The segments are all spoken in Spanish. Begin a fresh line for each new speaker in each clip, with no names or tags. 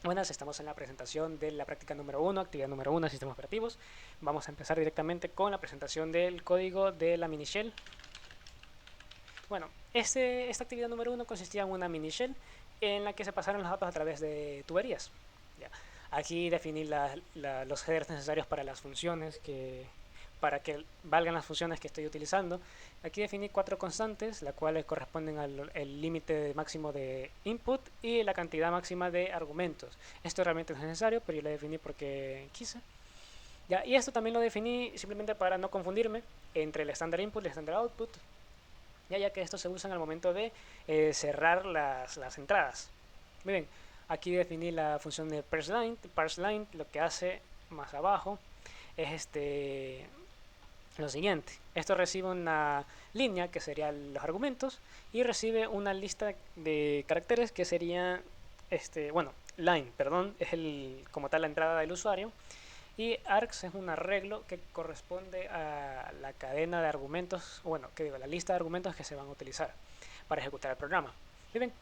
Buenas, estamos en la presentación de la práctica número 1, actividad número 1 de sistemas operativos. Vamos a empezar directamente con la presentación del código de la mini shell. Bueno, esta actividad número 1 consistía en una mini shell en la que se pasaron los datos a través de tuberías. Ya. Aquí definí los headers necesarios para las funciones para que valgan las funciones que estoy utilizando. Aquí definí 4 constantes, las cuales corresponden al límite máximo de input y la cantidad máxima de argumentos. Esto realmente no es necesario, pero yo lo definí porque quise. Ya, y esto también lo definí simplemente para no confundirme entre el estándar input y el estándar output, ya que esto se usa al momento de cerrar las entradas. Miren, aquí definí la función de parseLine. ParseLine lo que hace más abajo es lo siguiente. Esto recibe una línea que serían los argumentos y recibe una lista de caracteres que sería bueno, line, perdón, es como tal la entrada del usuario, y args es un arreglo que corresponde a la cadena de argumentos, bueno, que digo, la lista de argumentos que se van a utilizar para ejecutar el programa. Y bien,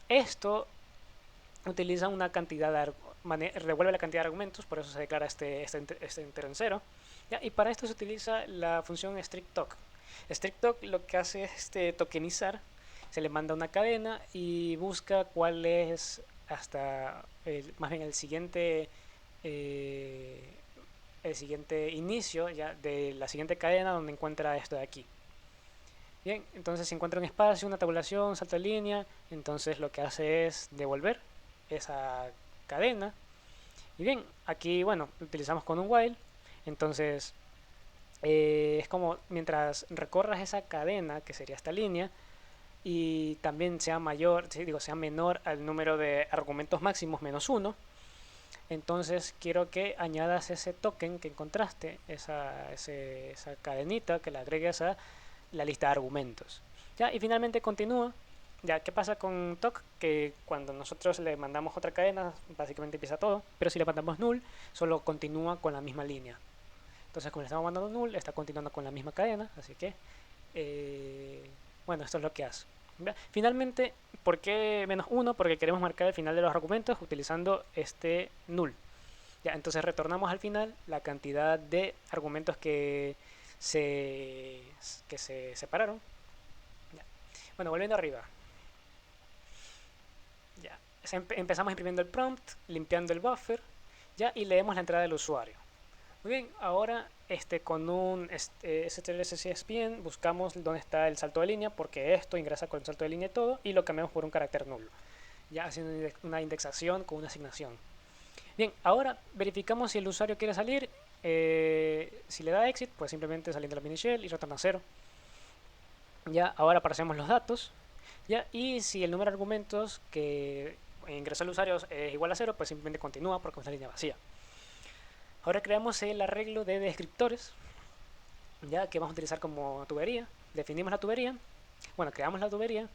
esto utiliza una cantidad revuelve la cantidad de argumentos, por eso se declara este entero en cero. ¿Ya? Y para esto se utiliza la función strict toc lo que hace es tokenizar, se le manda una cadena y busca cuál es más bien eh, el siguiente inicio ya de la siguiente cadena donde encuentra esto de aquí. Bien, entonces si encuentra un espacio, una tabulación, salto de línea, entonces lo que hace es devolver esa cadena. Y bien, aquí bueno, lo utilizamos con un while, entonces es como mientras recorras esa cadena, que sería esta línea, y también sea mayor, sí, digo, sea menor al número de argumentos máximos -1, entonces quiero que añadas ese token que encontraste, esa cadenita, que la agregues a la lista de argumentos. ¿Ya? Y finalmente continúa. ¿Ya? ¿Qué pasa con toc? Que cuando nosotros le mandamos otra cadena, básicamente empieza todo, pero si le mandamos null, solo continúa con la misma línea. Entonces, como le estamos mandando null, está continuando con la misma cadena, así que, bueno, esto es lo que hace. ¿Ya? Finalmente, ¿por qué -1? Porque queremos marcar el final de los argumentos utilizando este null. Ya, entonces retornamos al final la cantidad de argumentos se, que se separaron. Ya. Bueno, volviendo arriba. Ya. Empezamos imprimiendo el prompt, limpiando el buffer, ya, y leemos la entrada del usuario. Muy bien, ahora con un strcspn buscamos dónde está el salto de línea, porque esto ingresa con el salto de línea y todo, y lo cambiamos por un carácter nulo, ya haciendo una indexación con una asignación. Bien, ahora verificamos si el usuario quiere salir. Si le da exit, pues simplemente saliendo de la mini shell y retorna 0. Ya, ahora parsemos los datos. Ya, y si el número de argumentos que ingresó el usuario es igual a 0, pues simplemente continúa porque es una línea vacía. Ahora creamos el arreglo de descriptores, ya que vamos a utilizar como tubería. Definimos la tubería, bueno, creamos la tubería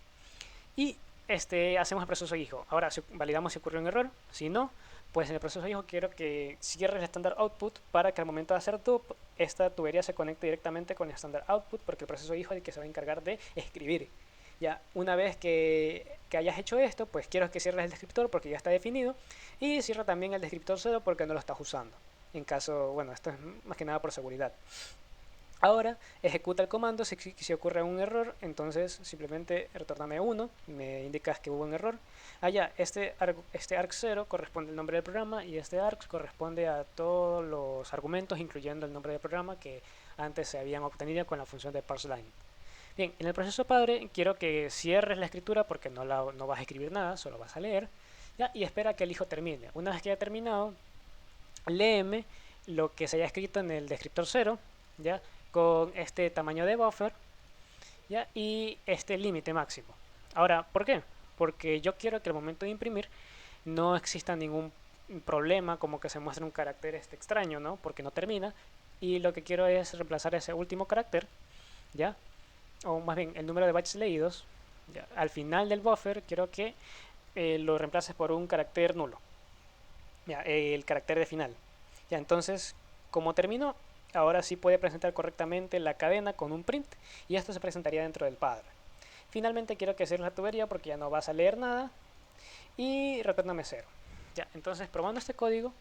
y hacemos el proceso hijo. Ahora validamos si ocurrió un error. Si no, pues en el proceso hijo quiero que cierre el estándar output para que al momento de hacer dup, esta tubería se conecte directamente con el estándar output, porque el proceso hijo es el que se va a encargar de escribir. Ya, una vez que hayas hecho esto, pues quiero que cierres el descriptor porque ya está definido, y cierra también el descriptor 0 porque no lo estás usando. En caso, bueno, esto es más que nada por seguridad. Ahora ejecuta el comando. Si ocurre un error, entonces simplemente retorname 1, me indicas que hubo un error. Este arg0 corresponde al nombre del programa y este arg corresponde a todos los argumentos, incluyendo el nombre del programa que antes se habían obtenido con la función de parseLine. Bien, en el proceso padre quiero que cierres la escritura porque no vas a escribir nada, solo vas a leer, ¿ya? Y espera que el hijo termine. Una vez que haya terminado, léeme lo que se haya escrito en el descriptor 0, ¿ya? Con este tamaño de buffer, ¿ya? Y este límite máximo. Ahora, ¿por qué? Porque yo quiero que al momento de imprimir no exista ningún problema como que se muestre un carácter extraño, ¿no? Porque no termina. Y lo que quiero es reemplazar ese último carácter, ¿ya? O más bien el número de bytes leídos, ¿ya? Al final del buffer quiero que lo reemplaces por un carácter nulo, ¿ya? El carácter de final. Ya, entonces, como terminó, ahora sí puede presentar correctamente la cadena con un print y esto se presentaría dentro del padre. Finalmente quiero que cierre la tubería porque ya no vas a leer nada y retórname 0. Ya, entonces probando este código,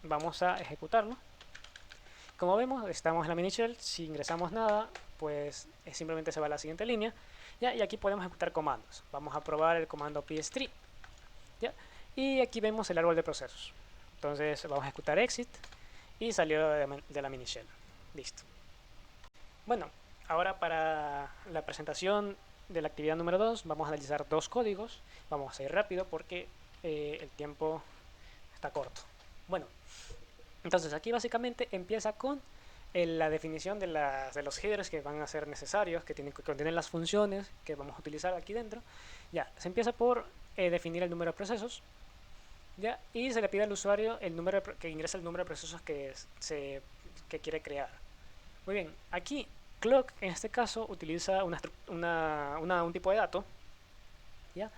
vamos a ejecutarlo. Como vemos, estamos en la mini shell. Si ingresamos nada, pues simplemente se va a la siguiente línea. ¿Ya? Y aquí podemos ejecutar comandos. Vamos a probar el comando ps3. ¿Ya? Y aquí vemos el árbol de procesos. Entonces vamos a ejecutar exit y salió de la mini shell. Listo. Bueno, ahora para la presentación de la actividad número 2 vamos a analizar dos códigos. Vamos a ir rápido porque el tiempo está corto. Bueno, entonces aquí básicamente empieza con la definición de los headers que van a ser necesarios, que contienen las funciones que vamos a utilizar aquí dentro. Ya, se empieza por definir el número de procesos. ¿Ya? Y se le pide al usuario que ingrese el número de procesos que quiere crear. Muy bien, aquí clock en este caso utiliza un tipo de dato. ¿Ya?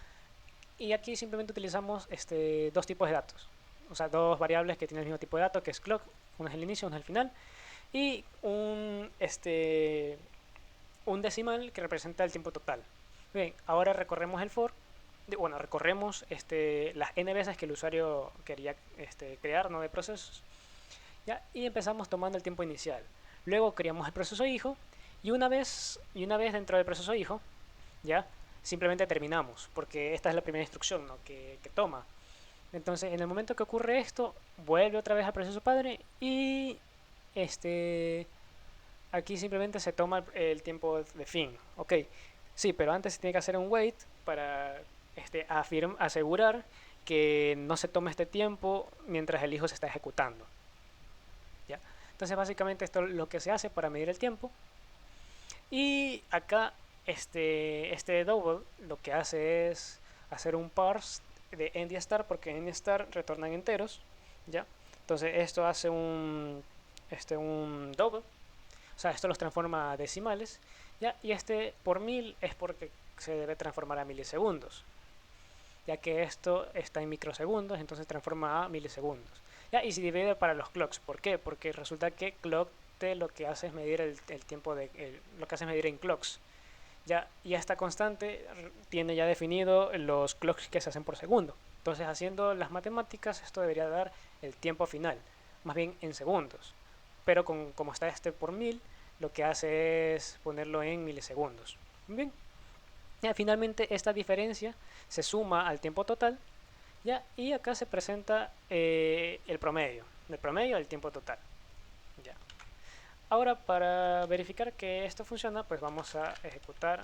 Y aquí simplemente utilizamos dos tipos de datos. O sea, dos variables que tienen el mismo tipo de dato, que es clock, una es el inicio, una es el final. Y un decimal que representa el tiempo total. Bien, ahora recorremos el for. Bueno, recorremos las n veces que el usuario quería crear, ¿no?, de procesos. ¿Ya? Y empezamos tomando el tiempo inicial. Luego creamos el proceso hijo y una vez dentro del proceso hijo, ya simplemente terminamos, porque esta es la primera instrucción, ¿no?, que toma. Entonces, en el momento que ocurre esto, vuelve otra vez al proceso padre y aquí simplemente se toma el tiempo de fin. Ok, sí, pero antes se tiene que hacer un wait para asegurar que no se tome este tiempo mientras el hijo se está ejecutando. ¿Ya? Entonces básicamente esto es lo que se hace para medir el tiempo. Y acá este double lo que hace es hacer un parse de end y star, porque end y star retornan enteros. ¿Ya? Entonces esto hace un double. O sea, esto los transforma a decimales. ¿Ya? Y este por 1000 es porque se debe transformar a milisegundos, ya que esto está en microsegundos, entonces transforma a milisegundos. ¿Ya? Y se divide para los clocks. ¿Por qué? Porque resulta que clock lo que hace es medir el tiempo lo que hace es medir en clocks. ¿Ya? Y esta constante tiene ya definido los clocks que se hacen por segundo. Entonces, haciendo las matemáticas, esto debería dar el tiempo final, más bien en segundos. Pero como está por 1000, lo que hace es ponerlo en milisegundos. Bien. Ya, finalmente esta diferencia se suma al tiempo total, ya, y acá se presenta el promedio del tiempo total. Ya. Ahora, para verificar que esto funciona, pues vamos a ejecutar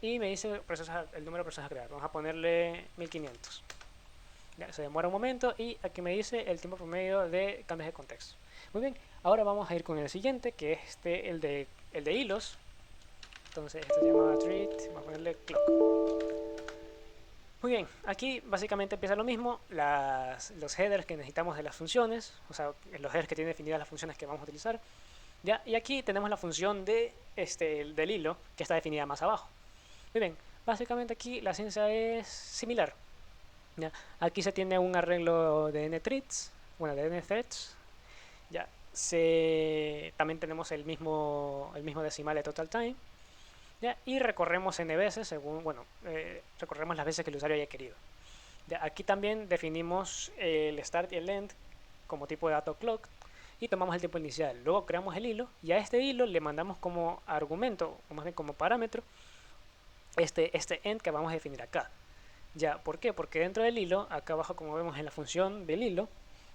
y me dice el número de procesos a crear. Vamos a ponerle 1500. Ya, se demora un momento y aquí me dice el tiempo promedio de cambios de contexto. Muy bien, ahora vamos a ir con el siguiente, que es el de hilos. Entonces esto se llama treat, vamos a ponerle clock. Muy bien, aquí básicamente empieza lo mismo, los headers que necesitamos de las funciones, o sea, los headers que tienen definidas las funciones que vamos a utilizar. ¿Ya? Y aquí tenemos la función del hilo, que está definida más abajo. Muy bien, básicamente aquí la ciencia es similar. ¿Ya? Aquí se tiene un arreglo de n-threads, bueno, de n-threads. ¿Ya? También tenemos el mismo decimal de total time. ¿Ya? Y recorremos n veces según, bueno, recorremos las veces que el usuario haya querido. ¿Ya? Aquí también definimos el start y el end como tipo de dato clock y tomamos el tiempo inicial. Luego creamos el hilo y a este hilo le mandamos como argumento, o más bien como parámetro, este end que vamos a definir acá. ¿Ya? ¿Por qué? Porque dentro del hilo, acá abajo como vemos en la función del hilo,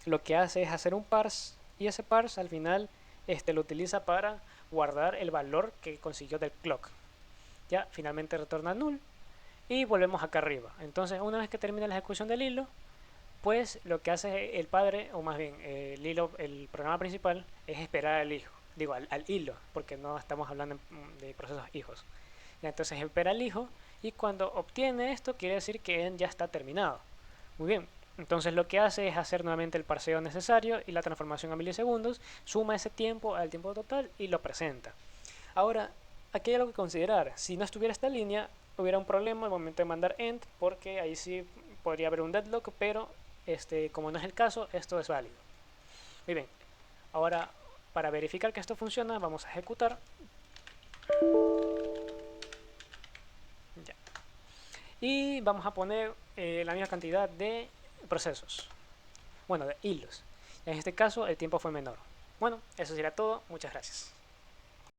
lo que hace es hacer un parse y ese parse al final lo utiliza para guardar el valor que consiguió del clock. Ya, finalmente retorna null y volvemos acá arriba. Entonces, una vez que termina la ejecución del hilo, pues lo que hace el padre, o más bien el programa principal, es esperar al hijo. Digo, al hilo, porque no estamos hablando de procesos hijos. Ya, entonces espera al hijo y cuando obtiene esto quiere decir que ya está terminado. Muy bien, entonces lo que hace es hacer nuevamente el parseo necesario y la transformación a milisegundos, suma ese tiempo al tiempo total y lo presenta. Ahora, aquí hay algo que considerar. Si no estuviera esta línea, hubiera un problema al momento de mandar end, porque ahí sí podría haber un deadlock, pero como no es el caso, esto es válido. Muy bien, ahora para verificar que esto funciona, vamos a ejecutar. Ya. y vamos a poner la misma cantidad de procesos, bueno, de hilos. En este caso el tiempo fue menor. Bueno, eso sería todo. Muchas gracias.